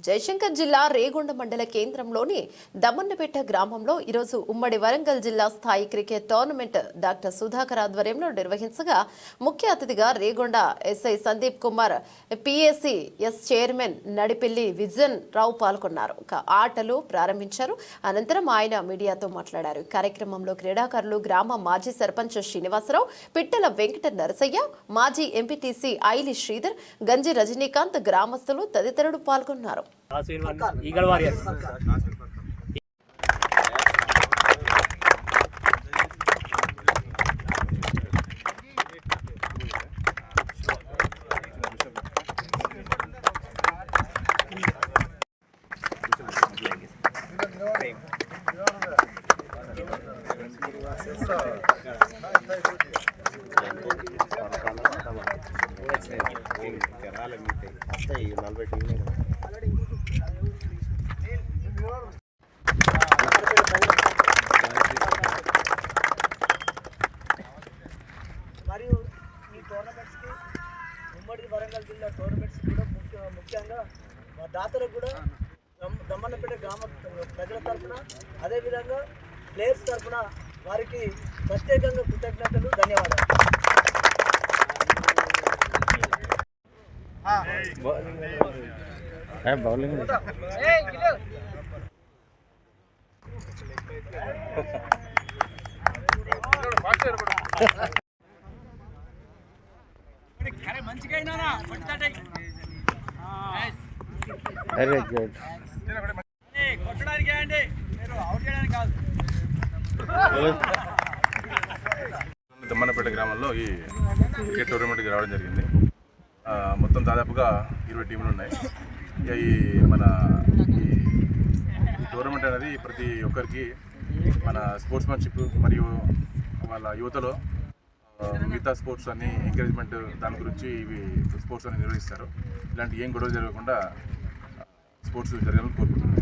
జయశంకర్ జిల్లా రేగొండ మండల కేంద్రంలోని దమ్మన్నపేట గ్రామంలో ఈరోజు ఉమ్మడి వరంగల్ జిల్లా స్థాయి క్రికెట్ టోర్నమెంట్ డాక్టర్ సుధాకర్ ఆధ్వర్యంలో నిర్వహించగా ముఖ్య అతిథిగా Regonda SI Sandeep Kumar, PSC S chairman Nadipelli Vijan Rao పాల్గొన్నారు. ఆటలు ప్రారంభించారు. అనంతరం ఆయన మీడియాతో మాట్లాడారు. కార్యక్రమంలో క్రీడాకారులు గ్రామ మాజీ సర్పంచ్ శ్రీనివాసరావు, పిట్టల వెంకట నరసయ్య, మాజీ ఎంపీటీసీ ఐలి శ్రీధర్, గంజి రజనీకాంత్, గ్రామస్తులు తదితరులు పాల్గొన్నారు. ఈగల్ వారియర్స్ మరియు ఈ టోర్నమెంట్స్కి ఉమ్మడి వరంగల్ జిల్లా టోర్నమెంట్స్ కూడా ముఖ్యంగా మా దాతలకు కూడా దమ్మన్నపేట గ్రామ ప్రజల తరఫున, అదేవిధంగా ప్లేయర్స్ తరఫున వారికి ప్రత్యేకంగా కృతజ్ఞతలు, ధన్యవాదాలు. దమ్మన్నపేట గ్రామంలో ఈ క్రికెట్ టోర్నమెంట్కి రావడం జరిగింది. మొత్తం దాదాపుగా 20 టీంలు ఉన్నాయి. ఇక ఈ టోర్నమెంట్ అనేది ప్రతి ఒక్కరికి మన స్పోర్ట్స్మెన్షిప్ మరియు వాళ్ళ యువతలో మిగతా స్పోర్ట్స్ అన్ని ఎంకరేజ్మెంట్ దాని గురించి ఇవి స్పోర్ట్స్ అన్ని నిర్వహిస్తారు. ఇలాంటి ఏం గొడవ జరగకుండా స్పోర్ట్స్ జరగాలని కోరుకుంటున్నాను.